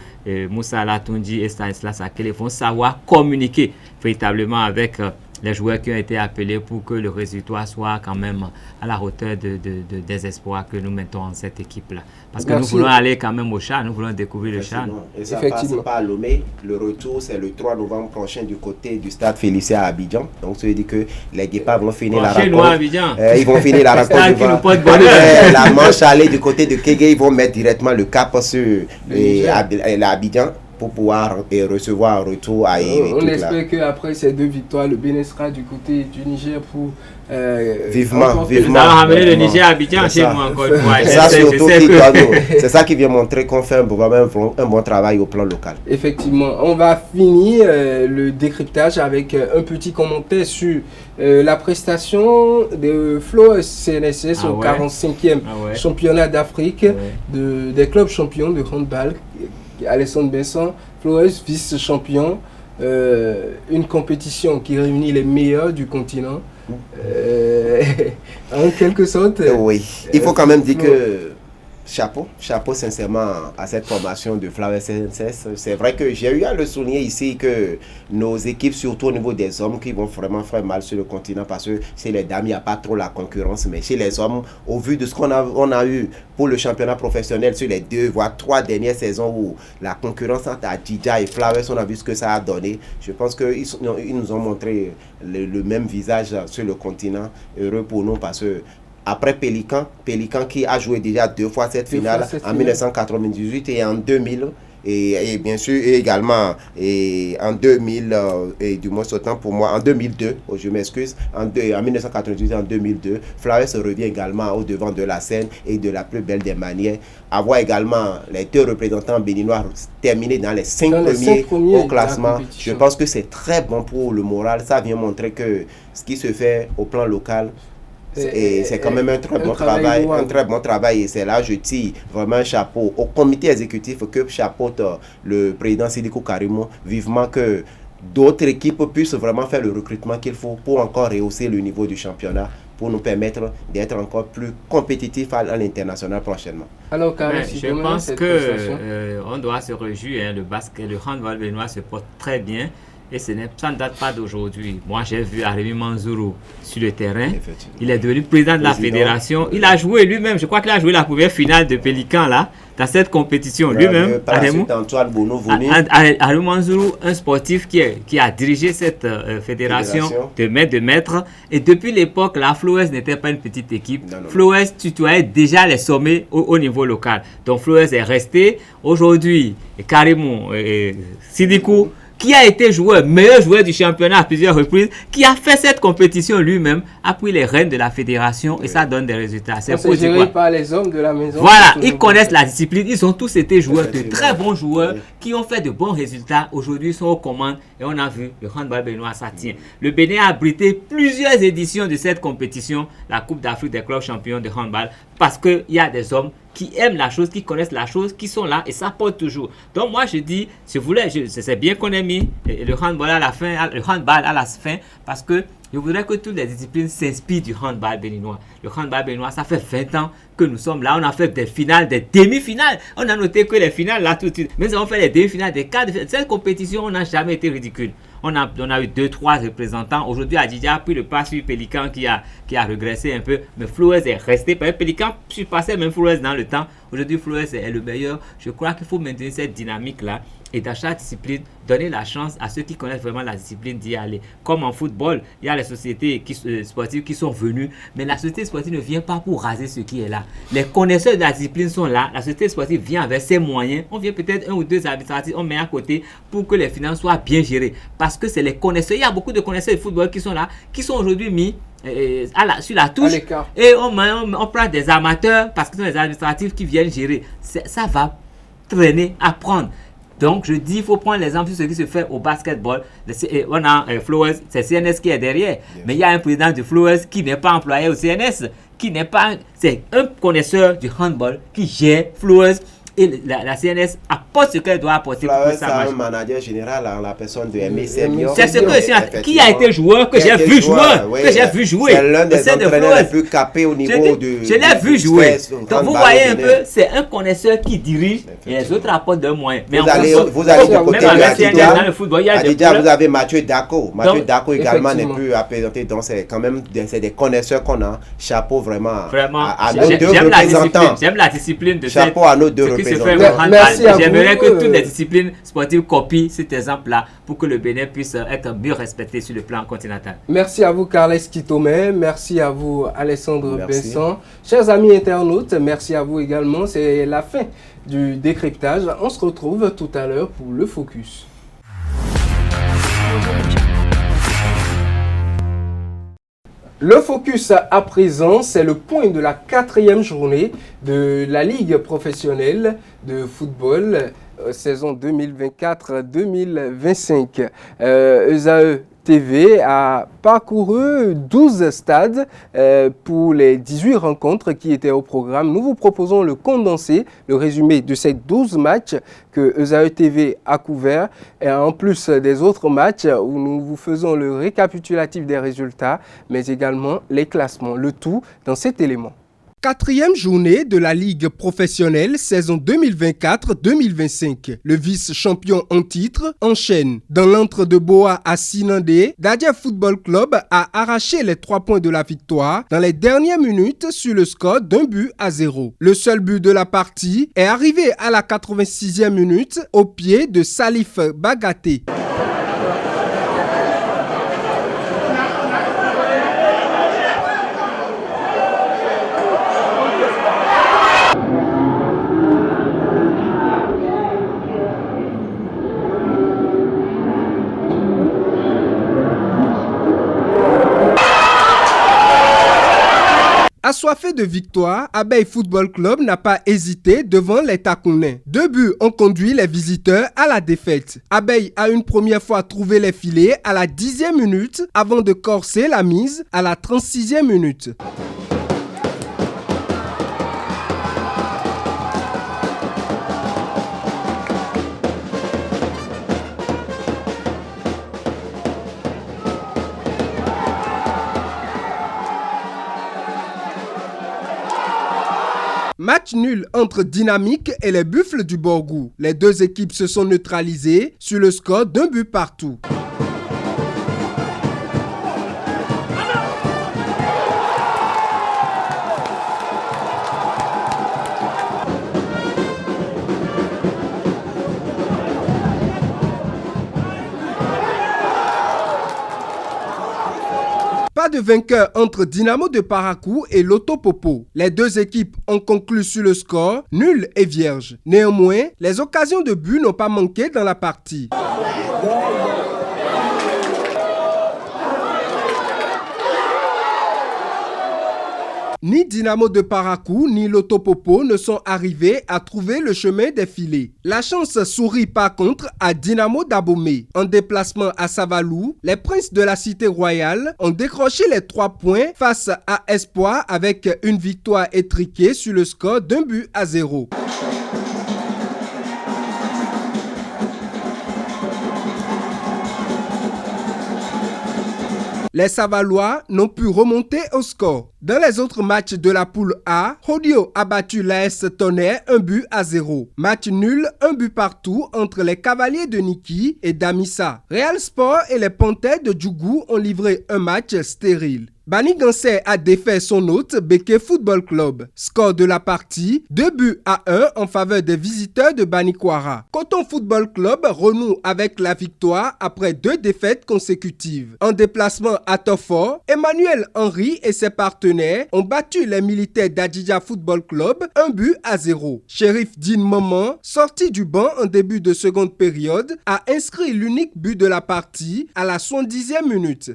Moussa Tondi et Stanislas Akele vont savoir communiquer véritablement avec les joueurs qui ont été appelés pour que le résultat soit quand même à la hauteur des espoirs que nous mettons en cette équipe-là. Parce que nous voulons aller quand même au CHAN, nous voulons découvrir le CHAN. Et ça passe par Lomé. Le retour, c'est le 3 novembre prochain du côté du stade Félicien à Abidjan. Donc, ça veut dire que les Guépards vont finir la rencontre. Ils vont finir la rencontre. La manche aller du côté de Kégué, ils vont mettre directement le cap sur l'Abidjan, pour pouvoir recevoir un retour à on espère qu'après ces 2 victoires, le Bénin sera du côté du Niger pour vivement. Nous allons ramener le Niger à Abidjan chez moi encore une fois. C'est ça qui vient montrer qu'on fait vraiment un bon travail au plan local. Effectivement, on va finir le décryptage avec un petit commentaire sur la prestation de Flores CNSS au 45e championnat d'Afrique des clubs champions de handball. Alessandre Vincent, Flores, vice-champion, une compétition qui réunit les meilleurs du continent. En quelque sorte. Oui, il faut quand même dire que chapeau sincèrement à cette formation de Flowers CNSS. C'est vrai que j'ai eu à le souligner ici que nos équipes, surtout au niveau des hommes, qui vont vraiment faire mal sur le continent parce que chez les dames, il n'y a pas trop la concurrence, mais chez les hommes, au vu de ce qu'on a eu pour le championnat professionnel sur les 2 voire 3 dernières saisons où la concurrence entre Adidja et Flowers, on a vu ce que ça a donné. Je pense qu'ils nous ont montré le même visage sur le continent. Heureux pour nous parce que après Pélican qui a joué déjà 2 fois cette finale, en 1998 et en 2000, et bien sûr et également en 2000, et du moins autant pour moi, en 2002, je m'excuse, en 1998 et en 2002, Flowers revient également au devant de la scène et de la plus belle des manières. Avoir également les 2 représentants béninois terminés dans les 5 premiers au classement, je pense que c'est très bon pour le moral. Ça vient montrer que ce qui se fait au plan local, c'est quand même un très bon travail, et c'est là je tire vraiment un chapeau au comité exécutif que chapeaute le président Sidiko Karimou, vivement que d'autres équipes puissent vraiment faire le recrutement qu'il faut pour encore rehausser le niveau du championnat, pour nous permettre d'être encore plus compétitifs à l'international prochainement. Alors, je pense que on doit se réjouir, le handball béninois se porte très bien. Et ça ne date pas d'aujourd'hui. Moi, j'ai vu Arémi Manzourou sur le terrain. Il est devenu président de la fédération. Il a joué lui-même. Je crois qu'il a joué la première finale de Pélican, là, dans cette compétition. Lui-même, Arémi Manzourou, un sportif qui a dirigé cette fédération de maître. Et depuis l'époque, la Flowers n'était pas une petite équipe. Flowers tutoyait déjà les sommets au niveau local. Donc, Flowers est resté. Aujourd'hui, Karimou et Sidikou, qui a été meilleur joueur du championnat à plusieurs reprises, qui a fait cette compétition lui-même, a pris les rênes de la fédération et ça donne des résultats. C'est géré par les hommes de la maison. Voilà, ils connaissent la discipline, ils ont tous été joueurs, de très bons joueurs qui ont fait de bons résultats. Aujourd'hui, ils sont aux commandes et on a vu le handball béninois, ça tient. Le Bénin a abrité plusieurs éditions de cette compétition, la Coupe d'Afrique des clubs champions de handball, parce qu'il y a des hommes qui aiment la chose, qui connaissent la chose, qui sont là et ça porte toujours. Donc moi je dis, c'est bien qu'on ait mis le handball à la fin, parce que je voudrais que toutes les disciplines s'inspirent du handball béninois. Le handball béninois, ça fait 20 ans que nous sommes là. On a fait des finales, des demi-finales. On a noté que les finales là tout de suite. Mais nous avons fait les demi-finales, des quarts de finale. Cette compétition, on n'a jamais été ridicule. On a eu 2-3 représentants. Aujourd'hui, Adidja a pris le pas sur Pélican qui a régressé un peu. Mais Flowers est resté. Pélican surpassait même Flowers dans le temps. Aujourd'hui, Flowers est le meilleur. Je crois qu'il faut maintenir cette dynamique-là. Et dans chaque discipline, donner la chance à ceux qui connaissent vraiment la discipline d'y aller. Comme en football, il y a les sociétés sportives qui sont venues, mais la société sportive ne vient pas pour raser ce qui est là. Les connaisseurs de la discipline sont là, la société sportive vient avec ses moyens, on vient peut-être 1 ou 2 administratifs, on met à côté pour que les finances soient bien gérées. Parce que c'est les connaisseurs, il y a beaucoup de connaisseurs de football qui sont là, qui sont aujourd'hui mis sur la touche, et on prend des amateurs parce que ce sont les administratifs qui viennent gérer. Ça va traîner, apprendre. Donc, je dis, il faut prendre l'exemple sur ce qui se fait au basketball. On a Flowers, c'est CNS qui est derrière. Mais il y a un président de Flowers qui n'est pas employé au CNS, c'est un connaisseur du handball qui gère Flowers. Et la CNS apporte ce qu'elle doit apporter pour que ça marche. Un manager général en la personne de Aimé Senior. C'est ce que qui a été joueur, que j'ai vu jouer. C'est l'un des entraîneurs les plus capés au niveau de... Je l'ai vu jouer. Donc vous voyez un peu, c'est un connaisseur qui dirige et les autres apportent d'un moyen. Vous allez du côté de Adidja, vous avez Mathieu Dako. Mathieu Dako également n'est plus à présenter. Donc c'est quand même des connaisseurs qu'on a. Chapeau vraiment à nos 2 représentants. J'aime la discipline de chapeau à nos 2 représentants. J'aimerais que toutes les disciplines sportives copient cet exemple-là pour que le Bénin puisse être mieux respecté sur le plan continental. Merci à vous, Carles Kitome. Merci à vous, Alessandre Besson. Chers amis internautes, merci à vous également. C'est la fin du décryptage. On se retrouve tout à l'heure pour le focus. Le focus à présent, c'est le point de la 4e journée de la Ligue professionnelle de football, saison 2024-2025. ESAE TV a parcouru 12 stades pour les 18 rencontres qui étaient au programme. Nous vous proposons le condensé, le résumé de ces 12 matchs que ESAE TV a couverts, et en plus des autres matchs où nous vous faisons le récapitulatif des résultats, mais également les classements, le tout dans cet élément. Quatrième journée de la Ligue professionnelle saison 2024-2025. Le vice-champion en titre enchaîne. Dans l'antre de Boa à Sinandé, Dadja Football Club a arraché les 3 points de la victoire dans les dernières minutes sur le score d'1-0. Le seul but de la partie est arrivé à la 86e minute au pied de Salif Bagaté. Assoiffé de victoire, Abeille Football Club n'a pas hésité devant les Takounais. 2 buts ont conduit les visiteurs à la défaite. Abeille a une première fois trouvé les filets à la 10e minute avant de corser la mise à la 36e minute. Match nul entre Dynamique et les Buffles du Borgou. Les deux équipes se sont neutralisées sur le score d'1 but partout. Pas de vainqueur entre Dynamo de Parakou et Loto Popo. Les deux équipes ont conclu sur le score nul et vierge. Néanmoins, les occasions de but n'ont pas manqué dans la partie. Ni Dynamo de Parakou ni Loto Popo ne sont arrivés à trouver le chemin des filets. La chance sourit par contre à Dynamo d'Abomey. En déplacement à Savalou, les Princes de la Cité Royale ont décroché les 3 points face à Espoir avec une victoire étriquée sur le score d'1-0. Les Savalois n'ont pu remonter au score. Dans les autres matchs de la poule A, Hodio a battu l'AS Tonnerre 1-0. Match nul, 1 but partout entre les Cavaliers de Niki et Damissa. Real Sport et les Panthères de Djougou ont livré un match stérile. Bani Gansé a défait son hôte Beke Football Club. Score de la partie, 2-1 en faveur des visiteurs de Banikwara. Coton Football Club renoue avec la victoire après 2 défaites consécutives. En déplacement à Tofor, Emmanuel Henry et ses partenaires ont battu les militaires d'Adidja Football Club 1-0. Shérif Din Maman, sorti du banc en début de seconde période, a inscrit l'unique but de la partie à la 70e minute.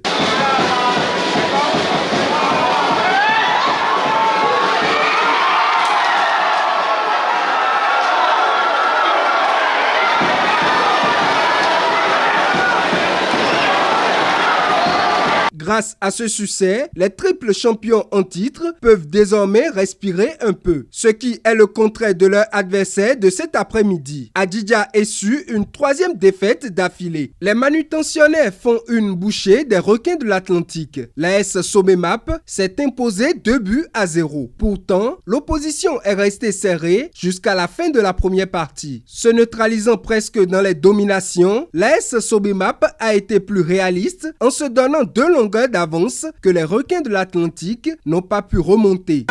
Grâce à ce succès, les triples champions en titre peuvent désormais respirer un peu, ce qui est le contraire de leur adversaire de cet après-midi. Adidja essuie une 3e défaite d'affilée. Les manutentionnaires font une bouchée des requins de l'Atlantique. L'AS Somemap s'est imposé 2-0. Pourtant, l'opposition est restée serrée jusqu'à la fin de la première partie. Se neutralisant presque dans les dominations, l'AS Somemap a été plus réaliste en se donnant 2 longueurs d'avance que les requins de l'Atlantique n'ont pas pu remonter.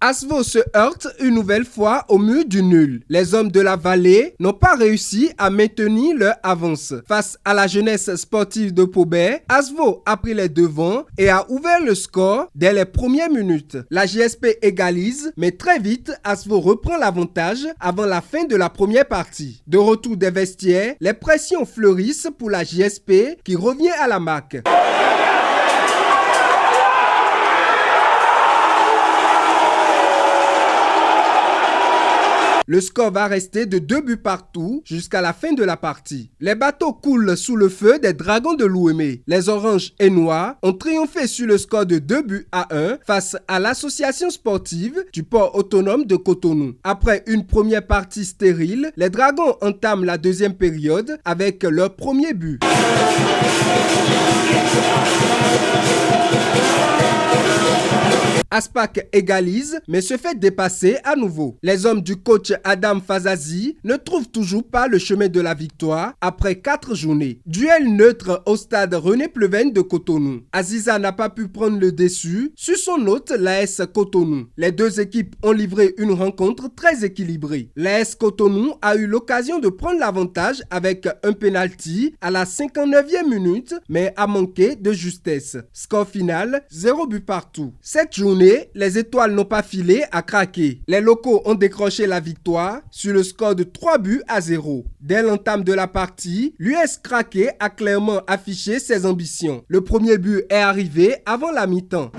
Asvo se heurte une nouvelle fois au mur du nul. Les hommes de la vallée n'ont pas réussi à maintenir leur avance. Face à la jeunesse sportive de Pobert, Asvo a pris les devants et a ouvert le score dès les premières minutes. La JSP égalise, mais très vite, Asvo reprend l'avantage avant la fin de la première partie. De retour des vestiaires, les pressions fleurissent pour la JSP qui revient à la marque. Le score va rester de 2 buts partout jusqu'à la fin de la partie. Les bateaux coulent sous le feu des Dragons de Lomé. Les oranges et noirs ont triomphé sur le score de 2-1 face à l'association sportive du port autonome de Cotonou. Après une première partie stérile, les Dragons entament la deuxième période avec leur premier but. Aspac égalise, mais se fait dépasser à nouveau. Les hommes du coach Adam Fazazi ne trouvent toujours pas le chemin de la victoire après 4 journées. Duel neutre au stade René Pleven de Cotonou. Aziza n'a pas pu prendre le dessus sur son hôte, l'AS Cotonou. Les deux équipes ont livré une rencontre très équilibrée. L'AS Cotonou a eu l'occasion de prendre l'avantage avec un penalty à la 59e minute, mais a manqué de justesse. Score final, 0 but partout. Cette journée, les étoiles n'ont pas filé à craquer. Les locaux ont décroché la victoire sur le score de 3-0. Dès l'entame de la partie, l'US Craqué a clairement affiché ses ambitions. Le premier but est arrivé avant la mi-temps.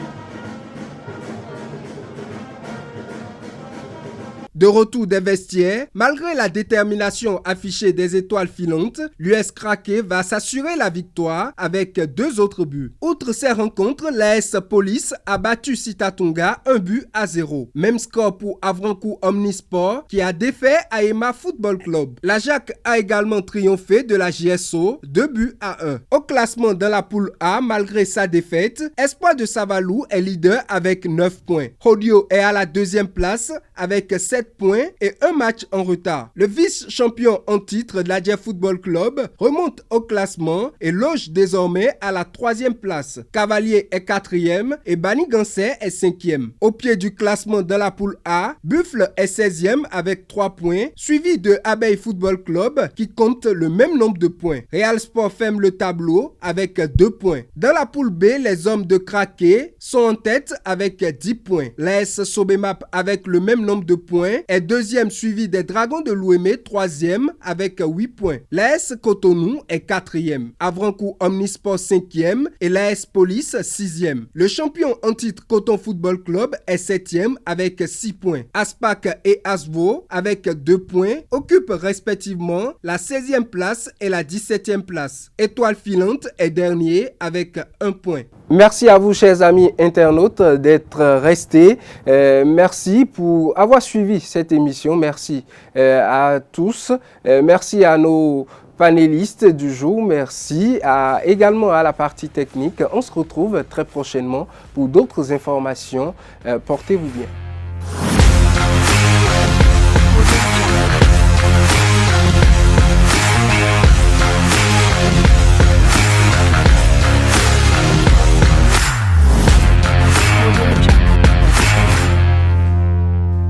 De retour des vestiaires, malgré la détermination affichée des étoiles filantes, l'US Craqué va s'assurer la victoire avec 2 autres buts. Outre ces rencontres, l'AS Police a battu Sitatunga 1-0. Même score pour Avrankou Omnisport qui a défait Aema Football Club. l'Ajax a également triomphé de la JSO 2-1. Au classement dans la poule A, malgré sa défaite, Espoir de Savalou est leader avec 9 points. Hodio est à la deuxième place avec 7 points et un match en retard. Le vice-champion en titre de l'Adja Football Club remonte au classement et loge désormais à la 3e place. Cavalier est 4e et Bani Gansé est 5e. Au pied du classement dans la poule A, Buffle est 16e avec 3 points, suivi de Abeille Football Club qui compte le même nombre de points. Real Sport ferme le tableau avec 2 points. Dans la poule B, les hommes de Craqué sont en tête avec 10 points. L'AS Sobemap avec le même nombre de points est 2e suivi des Dragons de Lomé 3e avec 8 points. L'AS Cotonou est 4e. Avrankou Omnisport 5e et l'AS Police 6e. Le champion en titre Coton Football Club est 7e avec 6 points. Aspac et Asvo avec 2 points occupent respectivement la 16e place et la 17e place. Étoile filante est dernier avec 1 point. Merci à vous, chers amis internautes, d'être restés. Merci pour avoir suivi cette émission. Merci à tous. Merci à nos panélistes du jour. Merci également à la partie technique. On se retrouve très prochainement pour d'autres informations. Portez-vous bien.